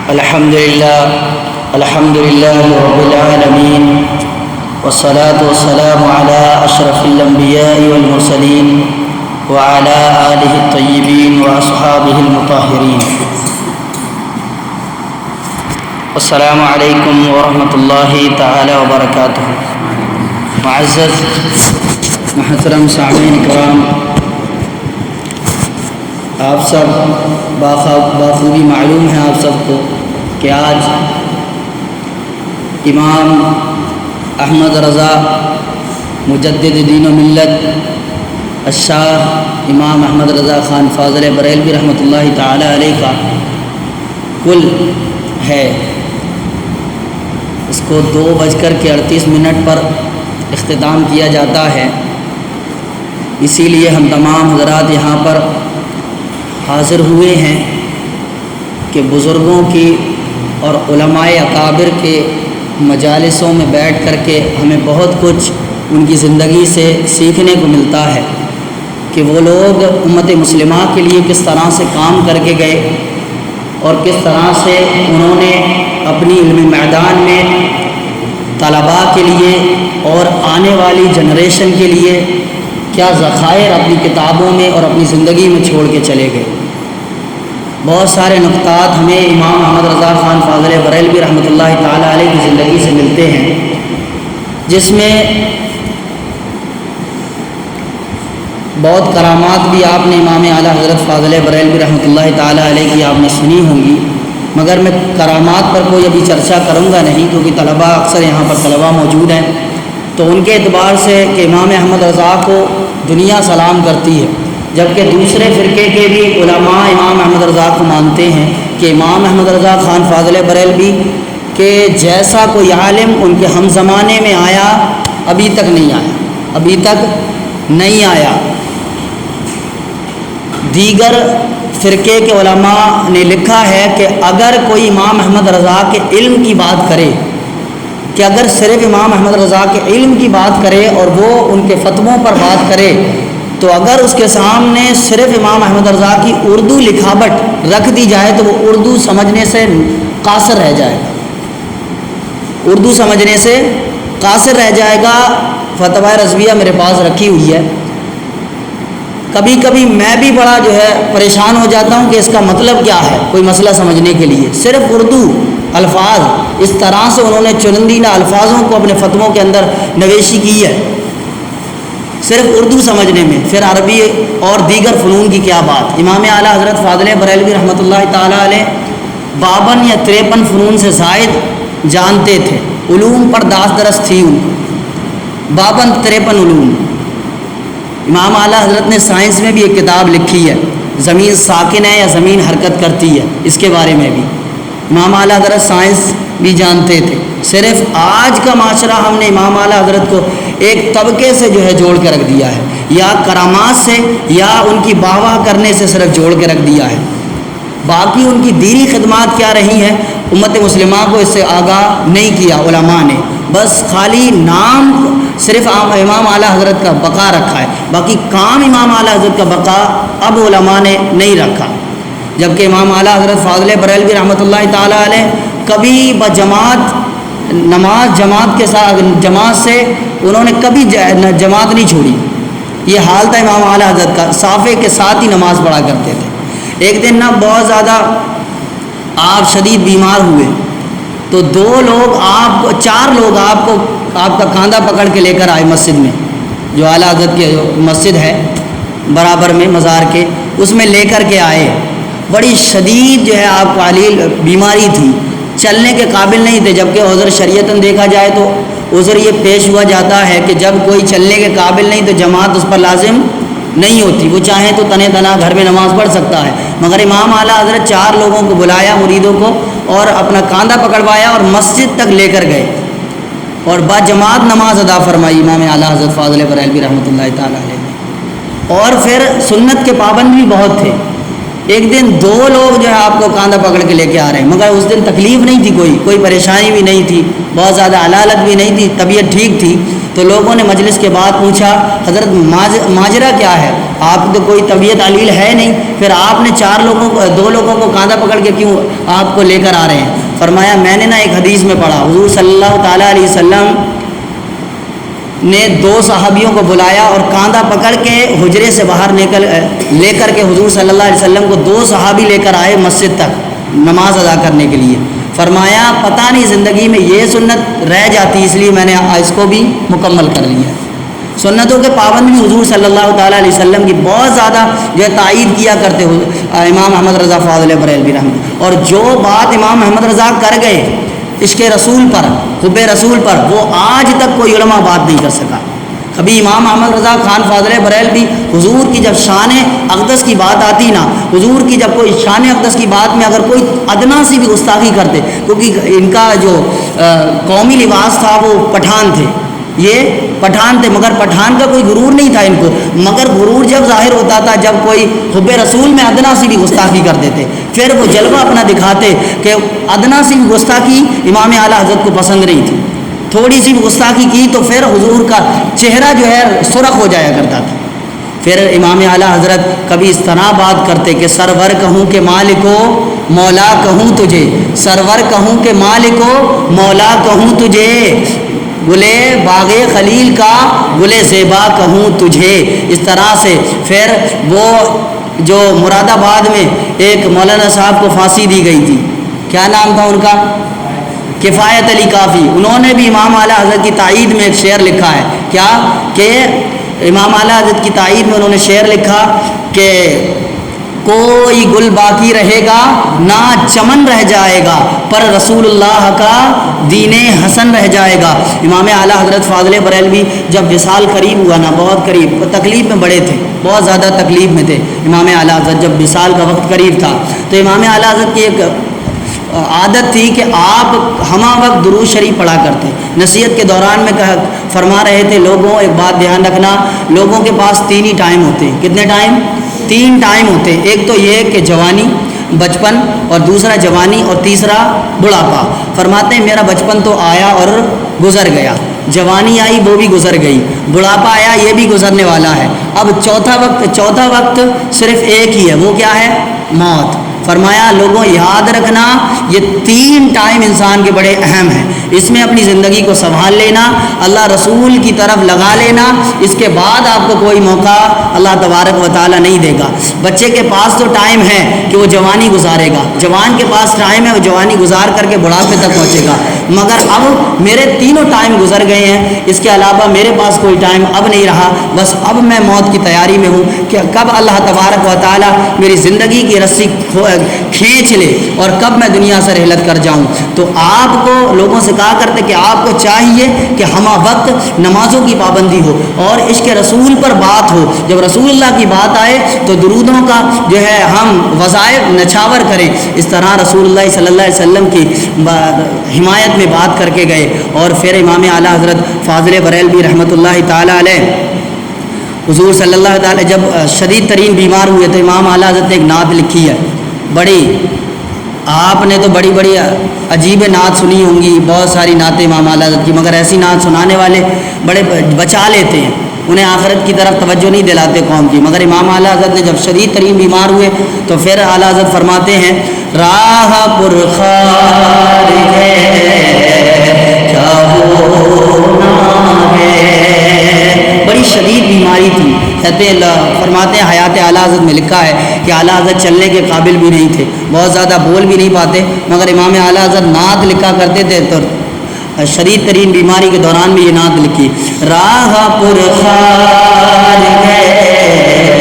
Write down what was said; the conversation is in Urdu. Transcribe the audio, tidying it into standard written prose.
الحمد لله رب العالمين والصلاة والسلام على أشرف الأنبياء والمرسلين وعلى آله الطيبين وأصحابه المطهرين. السلام علیکم ورحمۃ اللہ تعالی وبرکاتہ. معزز محترم سامعین کرام، آپ سب بخوبی معلوم ہے آپ سب کو کہ آج امام احمد رضا مجدد دین و ملت الشاہ امام احمد رضا خان فاضل بریلوی رحمۃ اللہ تعالی علیہ کا کل ہے. اس کو 2:38 پر اختتام کیا جاتا ہے. اسی لیے ہم تمام حضرات یہاں پر حاضر ہوئے ہیں کہ بزرگوں کی اور علماء اکابر کے مجالسوں میں بیٹھ کر کے ہمیں بہت کچھ ان کی زندگی سے سیکھنے کو ملتا ہے کہ وہ لوگ امت مسلمہ کے لیے کس طرح سے کام کر کے گئے اور کس طرح سے انہوں نے اپنی علمی میدان میں طلباء کے لیے اور آنے والی جنریشن کے لیے کیا ذخائر اپنی کتابوں میں اور اپنی زندگی میں چھوڑ کے چلے گئے. بہت سارے نقطات ہمیں امام احمد رضا خان فاضل بریلوی رحمۃ اللہ تعالی علیہ کی زندگی سے ملتے ہیں، جس میں بہت کرامات بھی آپ نے امام اعلیٰ حضرت فاضل بریلوی رحمۃ اللہ تعالی علیہ کی آپ نے سنی ہوں گی، مگر میں کرامات پر کوئی ابھی چرچا کروں گا نہیں، کیونکہ طلباء اکثر یہاں پر طلباء موجود ہیں. تو ان کے اعتبار سے کہ امام احمد رضا کو دنیا سلام کرتی ہے، جبکہ دوسرے فرقے کے بھی علماء امام احمد رضا کو مانتے ہیں کہ امام احمد رضا خان فاضل بریلوی کے جیسا کوئی عالم ان کے ہم زمانے میں آیا ابھی تک نہیں آیا. دیگر فرقے کے علماء نے لکھا ہے کہ اگر کوئی امام احمد رضا کے علم کی بات کرے، کہ اگر صرف امام احمد رضا کے علم کی بات کرے اور وہ ان کے فتووں پر بات کرے، تو اگر اس کے سامنے صرف امام احمد رضا کی اردو لکھاوٹ رکھ دی جائے تو وہ اردو سمجھنے سے قاصر رہ جائے گا. فتویٰ رضویہ میرے پاس رکھی ہوئی ہے. کبھی کبھی میں بھی بڑا پریشان ہو جاتا ہوں کہ اس کا مطلب کیا ہے. کوئی مسئلہ سمجھنے کے لیے صرف اردو الفاظ، اس طرح سے انہوں نے چنندینہ الفاظوں کو اپنے فتووں کے اندر نویشی کی ہے صرف اردو سمجھنے میں، پھر عربی اور دیگر فنون کی کیا بات. امام اعلیٰ حضرت فاضل بریلوی رحمۃ اللہ تعالی علیہ 52 یا 53 فنون سے زائد جانتے تھے. علوم پر دست تھی ان کو 52-53 علوم. امام اعلیٰ حضرت نے سائنس میں بھی ایک کتاب لکھی ہے، زمین ساکن ہے یا زمین حرکت کرتی ہے، اس کے بارے میں بھی امام اعلیٰ حضرت سائنس بھی جانتے تھے. صرف آج کا معاشرہ ہم نے امام اعلیٰ حضرت کو ایک طبقے سے جوڑ کے رکھ دیا ہے، یا کرامات سے یا ان کی واہ کرنے سے صرف جوڑ کے رکھ دیا ہے. باقی ان کی دینی خدمات کیا رہی ہیں امت مسلمہ کو اس سے آگاہ نہیں کیا علماء نے. بس خالی نام صرف امام اعلیٰ حضرت کا بقا رکھا ہے، باقی کام امام اعلیٰ حضرت کا بقا اب علماء نے نہیں رکھا. جبکہ امام اعلیٰ حضرت فاضل بریلوی رحمۃ اللہ تعالی علیہ کبھی بجماعت نماز جماعت سے انہوں نے کبھی جماعت نہیں چھوڑی. یہ حال تھا امام اعلیٰ حضرت کا، صافے کے ساتھ ہی نماز پڑھا کرتے تھے. ایک دن بہت زیادہ آپ شدید بیمار ہوئے تو 4 لوگ آپ کا کاندھا پکڑ کے لے کر آئے مسجد میں، جو اعلیٰ حضرت کی مسجد ہے برابر میں مزار کے، اس میں لے کر کے آئے. بڑی شدید آپ کو علیل بیماری تھی، چلنے کے قابل نہیں تھے. جبکہ عذر شریعتاً دیکھا جائے تو عذر یہ پیش ہوا جاتا ہے کہ جب کوئی چلنے کے قابل نہیں تو جماعت اس پر لازم نہیں ہوتی، وہ چاہیں تو تنہ تنہا گھر میں نماز پڑھ سکتا ہے. مگر امام اعلیٰ حضرت 4 لوگوں کو بلایا، مریدوں کو، اور اپنا کاندھا پکڑوایا اور مسجد تک لے کر گئے اور باجماعت نماز ادا فرمائی امام اعلیٰ حضرت فاضل بریلوی رحمۃ اللہ تعالی علیہ. اور پھر سنت کے پابند بھی بہت تھے. ایک دن 2 لوگ آپ کو کاندھا پکڑ کے لے کے آ رہے ہیں، مگر اس دن تکلیف نہیں تھی، کوئی پریشانی بھی نہیں تھی، بہت زیادہ علالت بھی نہیں تھی، طبیعت ٹھیک تھی. تو لوگوں نے مجلس کے بعد پوچھا حضرت ماجرہ کیا ہے؟ آپ تو کوئی طبیعت علیل ہے نہیں، پھر آپ نے 2 لوگوں کو کاندھا پکڑ کے کیوں آپ کو لے کر آ رہے ہیں؟ فرمایا میں نے نا ایک حدیث میں پڑھا، حضور صلی اللہ تعالیٰ علیہ وسلم نے 2 صحابیوں کو بلایا اور کاندھا پکڑ کے حجرے سے باہر لے کر کے حضور صلی اللہ علیہ وسلم کو 2 صحابی لے کر آئے مسجد تک نماز ادا کرنے کے لیے۔ فرمایا پتہ نہیں زندگی میں یہ سنت رہ جاتی، اس لیے میں نے اس کو بھی مکمل کر لیا۔ سنتوں کے پابند بھی حضور صلی اللہ تعالیٰ علیہ وسلم کی بہت زیادہ جو ہے تائید کیا کرتے امام احمد رضا فاضل بریلوی رحمۃ، اور جو بات امام احمد رضا کر گئے عشق رسول پر، حب رسول پر، وہ آج تک کوئی علماء بات نہیں کر سکا۔ کبھی امام احمد رضا خان فاضل بریلوی حضور کی جب شان اقدس کی بات آتی نا، حضور کی جب کوئی شان اقدس کی بات میں اگر کوئی ادنا سی بھی گستاخی کرتے، کیونکہ ان کا جو قومی لباس تھا وہ پٹھان تھے، یہ پٹھان تھے، مگر پٹھان کا کوئی غرور نہیں تھا ان کو، مگر غرور جب ظاہر ہوتا تھا جب کوئی حب رسول میں ادنا سی بھی گستاخی کر دیتے، پھر وہ جلوہ اپنا دکھاتے کہ ادنا سی بھی گستاخی امام اعلیٰ حضرت کو پسند نہیں تھی، تھوڑی سی بھی گستاخی کی تو پھر حضور کا چہرہ جو ہے سرخ ہو جایا کرتا تھا۔ پھر امام اعلیٰ حضرت کبھی اس طرح بات کرتے کہ سرور کہوں کہ مالکو مولا کہوں تجھے، سرور کہوں کہ مالکو مولا کہوں تجھے، گلے باغ خلیل کا گلے زیبا کہوں تجھے۔ اس طرح سے پھر وہ جو مراد آباد میں ایک مولانا صاحب کو پھانسی دی گئی تھی، کیا نام تھا ان کا؟ کفایت علی کافی، انہوں نے بھی امام اعلیٰ حضرت کی تائید میں ایک شعر لکھا ہے، کیا کہ امام اعلیٰ حضرت کی تائید میں انہوں نے شعر لکھا کہ کوئی گل باقی رہے گا نہ چمن رہ جائے گا، پر رسول اللہ کا دین حسن رہ جائے گا۔ امام اعلیٰ حضرت فاضل بریلوی جب وصال قریب ہوا نا، بہت قریب، تکلیف میں بڑے تھے، بہت زیادہ تکلیف میں تھے امام اعلیٰ حضرت، جب وصال کا وقت قریب تھا تو امام اعلیٰ حضرت کی ایک عادت تھی کہ آپ ہمہ وقت درود شریف پڑھا کرتے۔ نصیحت کے دوران میں فرما رہے تھے، لوگوں ایک بات دھیان رکھنا، لوگوں کے پاس 3 ہی ٹائم ہوتے ہیں۔ کتنے ٹائم؟ 3 ٹائم ہوتے ہیں، ایک تو یہ کہ جوانی، بچپن، اور دوسرا جوانی، اور تیسرا بڑھاپا۔ فرماتے ہیں میرا بچپن تو آیا اور گزر گیا، جوانی آئی وہ بھی گزر گئی، بڑھاپا آیا یہ بھی گزرنے والا ہے، اب چوتھا وقت صرف ایک ہی ہے، وہ کیا ہے؟ موت۔ فرمایا لوگوں یاد رکھنا یہ 3 ٹائم انسان کے بڑے اہم ہیں، اس میں اپنی زندگی کو سنبھال لینا، اللہ رسول کی طرف لگا لینا، اس کے بعد آپ کو کوئی موقع اللہ تبارک و تعالی نہیں دے گا۔ بچے کے پاس تو ٹائم ہے کہ وہ جوانی گزارے گا، جوان کے پاس ٹائم ہے وہ جوانی گزار کر کے بڑھاپے تک پہنچے گا، مگر اب میرے 3 ٹائم گزر گئے ہیں، اس کے علاوہ میرے پاس کوئی ٹائم اب نہیں رہا، بس اب میں موت کی تیاری میں ہوں کہ کب اللہ تبارک و تعالی میری زندگی کی رسی کھینچ لے اور کب میں دنیا سے رحلت کر جاؤں۔ تو آپ کو لوگوں سے کہا کرتے کہ آپ کو چاہیے کہ ہمہ وقت نمازوں کی پابندی ہو اور عشق رسول پر بات ہو، جب رسول اللہ کی بات آئے تو درودوں کا جو ہے ہم وظائف نچھاور کریں۔ اس طرح رسول اللہ صلی اللہ علیہ وسلم کی حمایت میں بات کر کے گئے، اور پھر امام اعلیٰ حضرت فاضل بریلوی رحمۃ اللہ تعالیٰ علیہ حضور صلی اللہ تعالیٰ جب شدید ترین بیمار ہوئے تو امام اعلیٰ حضرت نے ایک نعت لکھی ہے، بڑی، آپ نے تو بڑی بڑی عجیب نعت سنی ہوں گی، بہت ساری نعتیں امام اعلیٰ حضرت کی، مگر ایسی نعت سنانے والے بڑے بچا لیتے ہیں، انہیں آخرت کی طرف توجہ نہیں دلاتے قوم کی، مگر امام اعلیٰ حضرت نے جب شدید ترین بیمار ہوئے تو پھر اعلیٰ حضرت فرماتے ہیں راہ پرخار ہے کیا ہونا ہے، بڑی شدید بیماری تھی، کہتے ہیں فرماتے ہیں حیات اعلیٰ حضرت میں لکھا ہے کہ اعلیٰ حضرت چلنے کے قابل بھی نہیں تھے، بہت زیادہ بول بھی نہیں پاتے، مگر امام اعلیٰ حضرت نعت لکھا کرتے تھے، تو شدید ترین بیماری کے دوران بھی یہ نعت لکھی، راہ پرخار ہے